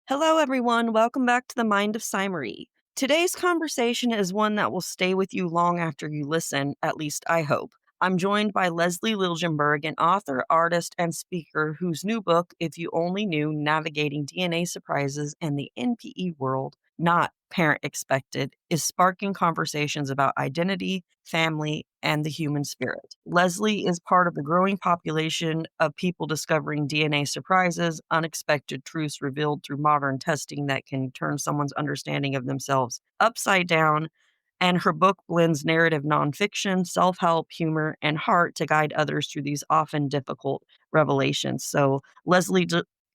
Hello, everyone. Welcome back to the Mind of Sai Marie. Today's conversation is one that will stay with you long after you listen, at least I hope. I'm joined by Lezlee Liljenberg, an author, artist, and speaker whose new book, If You Only Knew Navigating DNA Surprises and the NPE World, Not Parent Expected, is sparking conversations about identity, family, and the human spirit. Lezlee is part of the growing population of people discovering DNA surprises, unexpected truths revealed through modern testing that can turn someone's understanding of themselves upside down. And her book blends narrative nonfiction, self help, humor, and heart to guide others through these often difficult revelations. So, Leslie,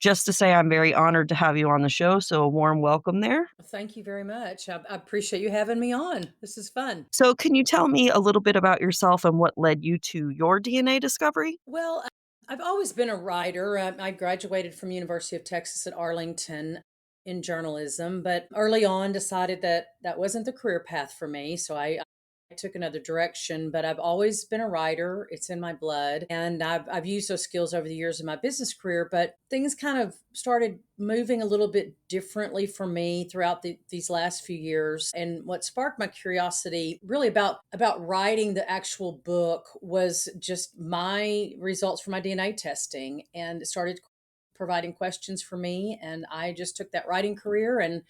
just to say, I'm very honored to have you on the show. So, a warm welcome there. Thank you very much. I appreciate you having me on. This is fun. So, can you tell me a little bit about yourself and what led you to your DNA discovery? Well, I've always been a writer. I graduated from University of Texas at Arlington in journalism, but early on decided that that wasn't the career path for me. So I took another direction, but I've always been a writer. It's in my blood. And I've used those skills over the years in my business career, but things kind of started moving a little bit differently for me throughout these last few years. And what sparked my curiosity really about writing the actual book was just my results from my DNA testing, and it started providing questions for me. And I just took that writing career and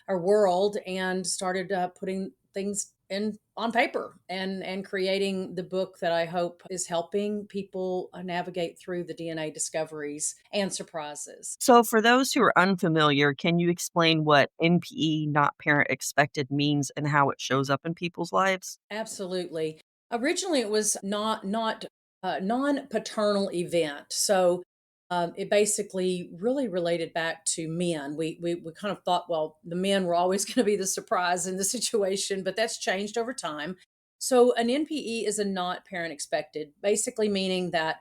our world and started putting things in on paper and creating the book that I hope is helping people navigate through the DNA discoveries and surprises. So, for those who are unfamiliar, can you explain what NPE, not parent expected, means and how it shows up in people's lives? Absolutely. Originally, it was not a non-paternal event. So it basically really related back to men. We kind of thought, well, the men were always going to be the surprise in the situation, but that's changed over time. So an NPE is a not parent expected, basically meaning that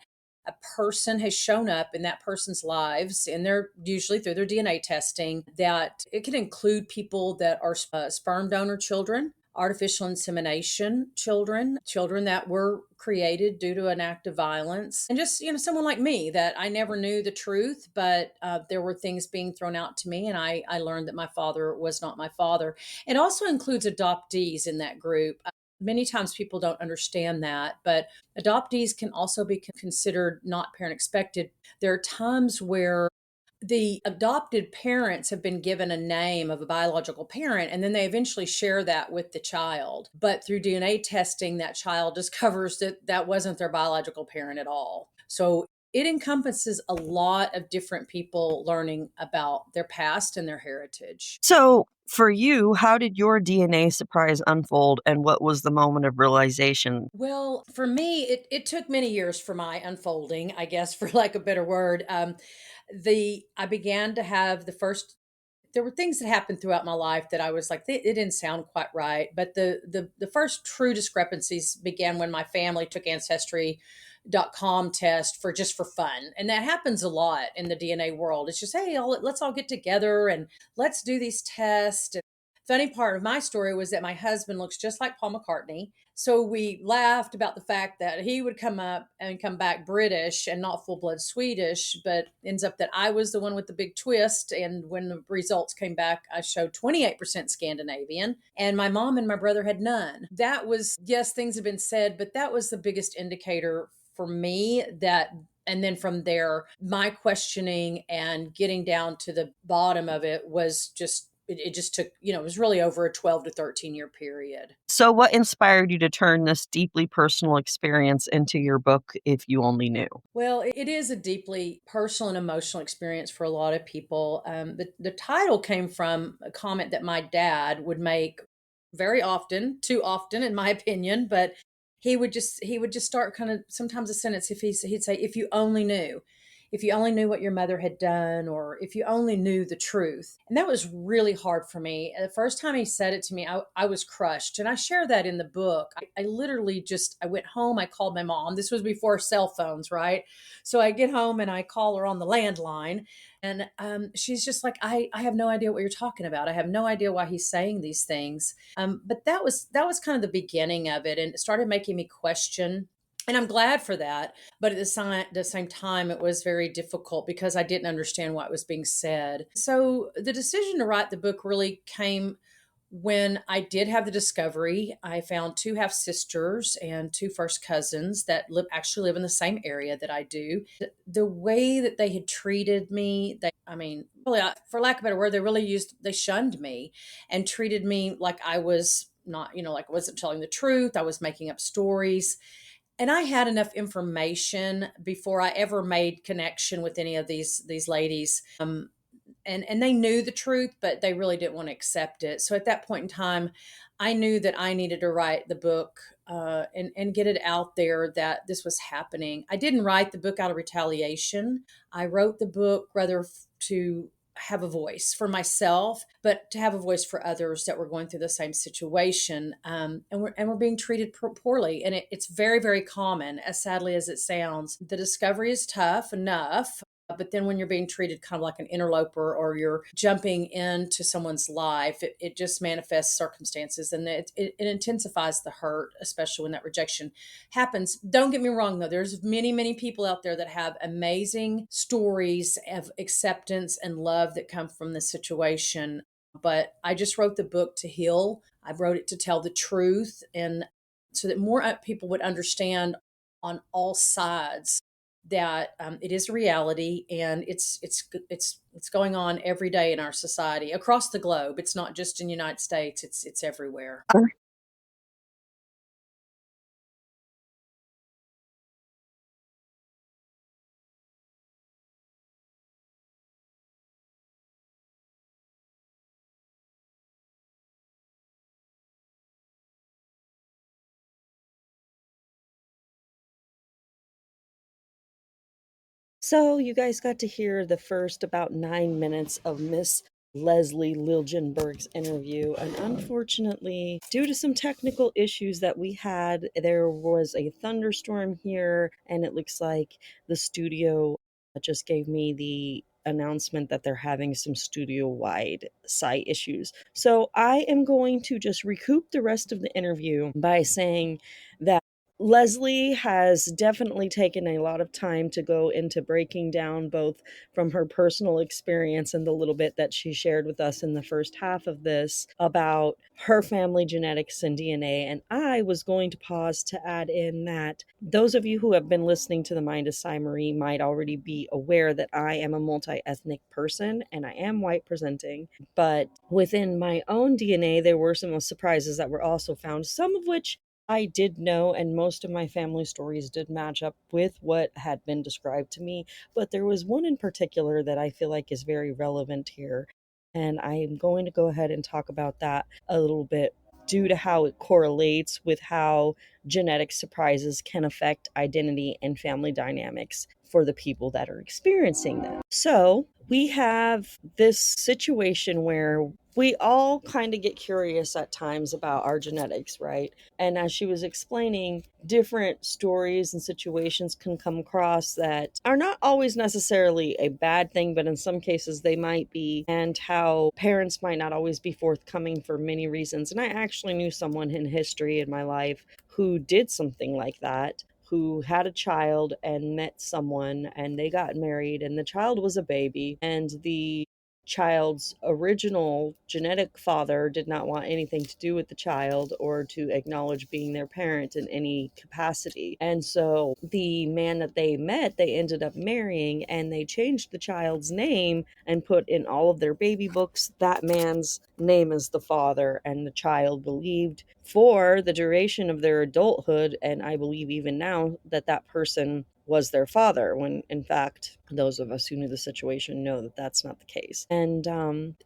a person has shown up in that person's lives, and they're usually through their DNA testing, that it can include people that are sperm donor children, artificial insemination children, children that were created due to an act of violence, and just someone like me that I never knew the truth, but there were things being thrown out to me, and I learned that my father was not my father. It also includes adoptees in that group. Many times people don't understand that, but adoptees can also be considered not parent expected. There are times where the adopted parents have been given a name of a biological parent, and then they eventually share that with the child. But through DNA testing, that child discovers that that wasn't their biological parent at all. So it encompasses a lot of different people learning about their past and their heritage. So, for you, how did your DNA surprise unfold and what was the moment of realization? Well, for me, it took many years for my unfolding, I guess, for lack of a better word. I began to have the first. There were things that happened throughout my life that I was like, it didn't sound quite right. But the first true discrepancies began when my family took ancestry.com test for fun. And that happens a lot in the DNA world. It's just, hey, let's all get together and let's do these tests. Funny part of my story was that my husband looks just like Paul McCartney. So we laughed about the fact that he would come up and come back British and not full blood Swedish, but ends up that I was the one with the big twist. And when the results came back, I showed 28% Scandinavian, and my mom and my brother had none. That was, yes, things have been said, but that was the biggest indicator for me that. And then from there, my questioning and getting down to the bottom of it was just it just took, it was really over a 12 to 13-year period. So, what inspired you to turn this deeply personal experience into your book, If You Only Knew? Well, it is a deeply personal and emotional experience for a lot of people. The title came from a comment that my dad would make very often, too often, in my opinion, but he would just start kind of sometimes a sentence. If he'd say, if you only knew what your mother had done, or if you only knew the truth. And that was really hard for me. The first time he said it to me, I was crushed. And I share that in the book. I literally I went home, I called my mom. This was before cell phones, right? So I get home and I call her on the landline. And she's just like, I have no idea what you're talking about. I have no idea why he's saying these things. But that was kind of the beginning of it. And it started making me question And I'm glad for that. But at the same time, it was very difficult because I didn't understand what was being said. So the decision to write the book really came when I did have the discovery. I found two half sisters and two first cousins that actually live in the same area that I do. The way that they had treated me, I mean, really, for lack of a better word, they shunned me and treated me like I was not, like I wasn't telling the truth. I was making up stories. And I had enough information before I ever made connection with any of these ladies. And they knew the truth, but they really didn't want to accept it. So at that point in time, I knew that I needed to write the book, and get it out there that this was happening. I didn't write the book out of retaliation. I wrote the book rather to have a voice for myself, but to have a voice for others that were going through the same situation, and we're being treated poorly. And it's very, very common, as sadly as it sounds. The discovery is tough enough, but then when you're being treated kind of like an interloper, or you're jumping into someone's life, it just manifests circumstances, and it intensifies the hurt, especially when that rejection happens. Don't get me wrong, though. There's many, many people out there that have amazing stories of acceptance and love that come from this situation. But I just wrote the book to heal. I wrote it to tell the truth, and so that more people would understand on all sides that it is a reality, and it's going on every day in our society across the globe. It's not just in the United States. It's everywhere. So, you guys got to hear the first about 9 minutes of Miss Lezlee Liljenberg's interview. And unfortunately, due to some technical issues that we had, there was a thunderstorm here, and it looks like the studio just gave me the announcement that they're having some studio wide site issues. So, I am going to just recoup the rest of the interview by saying that Lezlee has definitely taken a lot of time to go into breaking down both from her personal experience and the little bit that she shared with us in the first half of this about her family genetics and DNA. And I was going to pause to add in that those of you who have been listening to The Mind of Sai Marie might already be aware that I am a multi ethnic person and I am white presenting. But within my own DNA, there were some surprises that were also found, some of which I did know, and most of my family stories did match up with what had been described to me. But there was one in particular that I feel like is very relevant here. And I am going to go ahead and talk about that a little bit due to how it correlates with how genetic surprises can affect identity and family dynamics for the people that are experiencing them. So, we have this situation where we all kind of get curious at times about our genetics, right? And as she was explaining, different stories and situations can come across that are not always necessarily a bad thing, but in some cases they might be, and how parents might not always be forthcoming for many reasons. And I actually knew someone in history in my life who did something like that, who had a child and met someone and they got married, and the child was a baby, and the child's original genetic father did not want anything to do with the child or to acknowledge being their parent in any capacity. And so the man that they met, they ended up marrying, and they changed the child's name and put in all of their baby books that man's name as the father. And the child believed for the duration of their adulthood, and I believe even now, that that person was their father, when in fact those of us who knew the situation know that that's not the case. And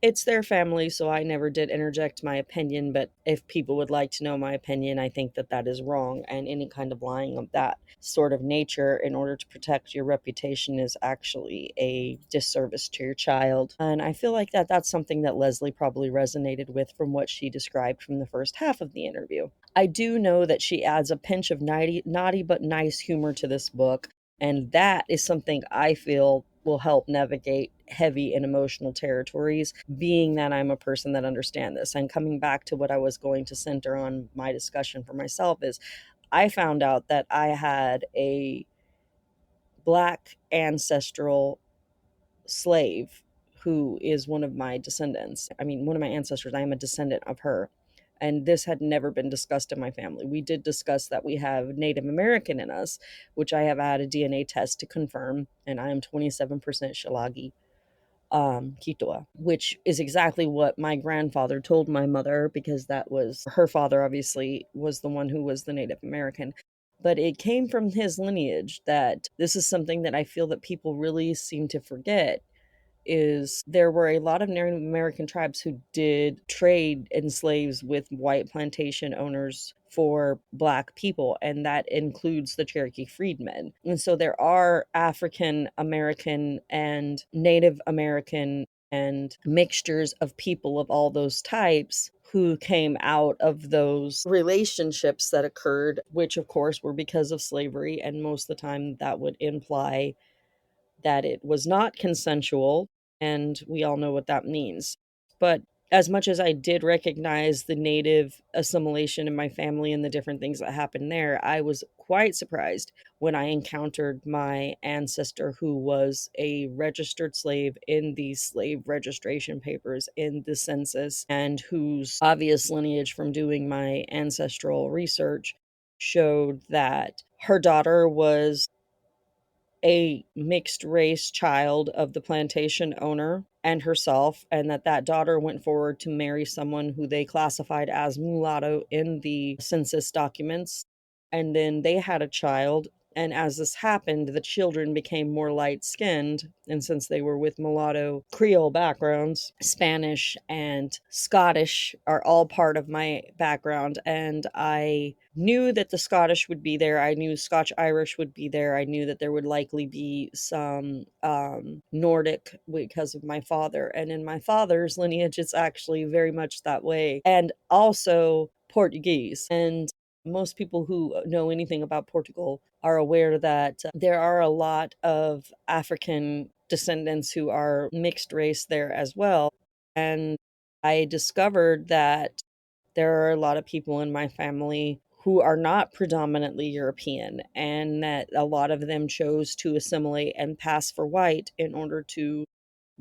it's their family, so I never did interject my opinion, but if people would like to know my opinion, I think that that is wrong, and any kind of lying of that sort of nature in order to protect your reputation is actually a disservice to your child. And I feel like that's something that Lezlee probably resonated with from what she described from the first half of the interview. I do know that she adds a pinch of naughty but nice humor to this book, and that is something I feel will help navigate heavy and emotional territories, being that I'm a person that understands this. And coming back to what I was going to center on my discussion for myself is I found out that I had a black ancestral slave who is one of my descendants. I mean, one of my ancestors. I am a descendant of her. And this had never been discussed in my family. We did discuss that we have Native American in us, which I have had a DNA test to confirm, and I am 27% Shilagi, Kitoa, which is exactly what my grandfather told my mother, because that was her father, obviously, was the one who was the Native American. But it came from his lineage. That this is something that I feel that people really seem to forget, is there were a lot of Native American tribes who did trade in slaves with white plantation owners for black people, and that includes the Cherokee freedmen. And so there are African American and Native American and mixtures of people of all those types who came out of those relationships that occurred, which of course were because of slavery, and most of the time that would imply that it was not consensual, and we all know what that means. But as much as I did recognize the native assimilation in my family and the different things that happened there, I was quite surprised when I encountered my ancestor who was a registered slave in the slave registration papers in the census, and whose obvious lineage from doing my ancestral research showed that her daughter was a mixed race child of the plantation owner and herself, and that daughter went forward to marry someone who they classified as mulatto in the census documents. And then they had a child. And as this happened, the children became more light skinned. And since they were with mulatto Creole backgrounds, Spanish and Scottish are all part of my background. And I knew that the Scottish would be there. I knew Scotch Irish would be there. I knew that there would likely be some Nordic because of my father. And in my father's lineage, it's actually very much that way. And also Portuguese. And most people who know anything about Portugal are aware that there are a lot of African descendants who are mixed race there as well. And I discovered that there are a lot of people in my family who are not predominantly European, and that a lot of them chose to assimilate and pass for white in order to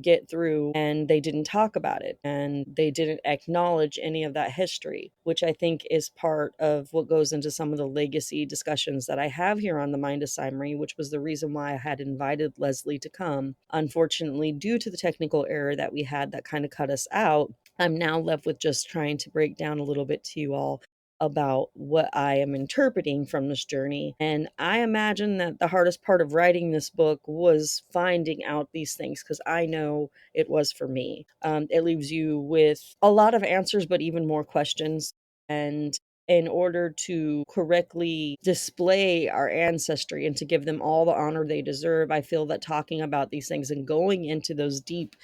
get through, and they didn't talk about it and they didn't acknowledge any of that history, which I think is part of what goes into some of the legacy discussions that I have here on the Mind of Sai Marie, which was the reason why I had invited Lezlee to come. Unfortunately, due to the technical error that we had that kind of cut us out, I'm now left with just trying to break down a little bit to you all about what I am interpreting from this journey. And I imagine that the hardest part of writing this book was finding out these things, because I know it was for me. It leaves you with a lot of answers, but even more questions. And in order to correctly display our ancestry and to give them all the honor they deserve, I feel that talking about these things and going into those deep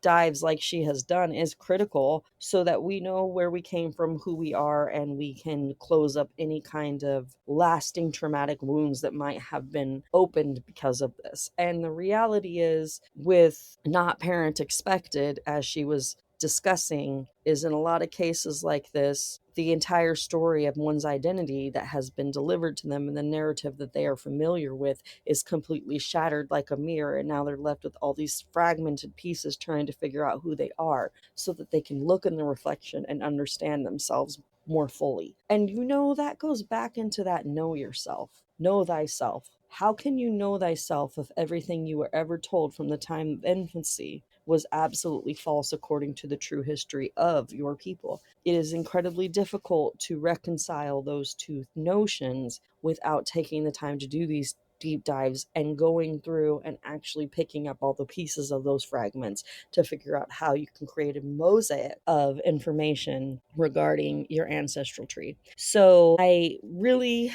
dives like she has done is critical, so that we know where we came from, who we are, and we can close up any kind of lasting traumatic wounds that might have been opened because of this. And the reality is, with not parent expected, as she was discussing, is in a lot of cases like this, the entire story of one's identity that has been delivered to them and the narrative that they are familiar with is completely shattered like a mirror, and now they're left with all these fragmented pieces trying to figure out who they are, so that they can look in the reflection and understand themselves more fully. And that goes back into that know yourself, know thyself. How can you know thyself if everything you were ever told from the time of infancy was absolutely false according to the true history of your people? It is incredibly difficult to reconcile those two notions without taking the time to do these deep dives and going through and actually picking up all the pieces of those fragments to figure out how you can create a mosaic of information regarding your ancestral tree. So I really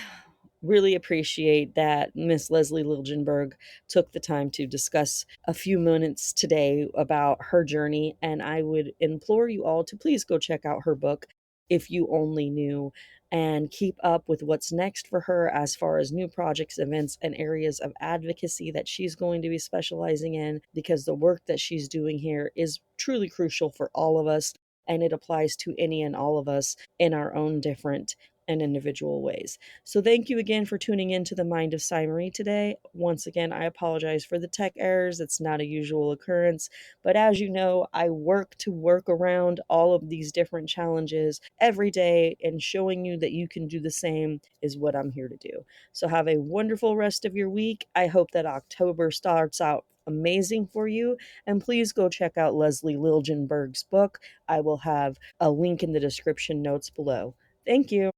appreciate that Miss Lezlee Liljenberg took the time to discuss a few minutes today about her journey. And I would implore you all to please go check out her book, If You Only Knew, and keep up with what's next for her as far as new projects, events, and areas of advocacy that she's going to be specializing in, because the work that she's doing here is truly crucial for all of us. And it applies to any and all of us in our own different and individual ways. So thank you again for tuning in to the Mind of Sai Marie today. Once again, I apologize for the tech errors. It's not a usual occurrence, but as you know, I work around all of these different challenges every day, and showing you that you can do the same is what I'm here to do. So have a wonderful rest of your week. I hope that October starts out amazing for you, and please go check out Lezlee Liljenberg's book. I will have a link in the description notes below. Thank you.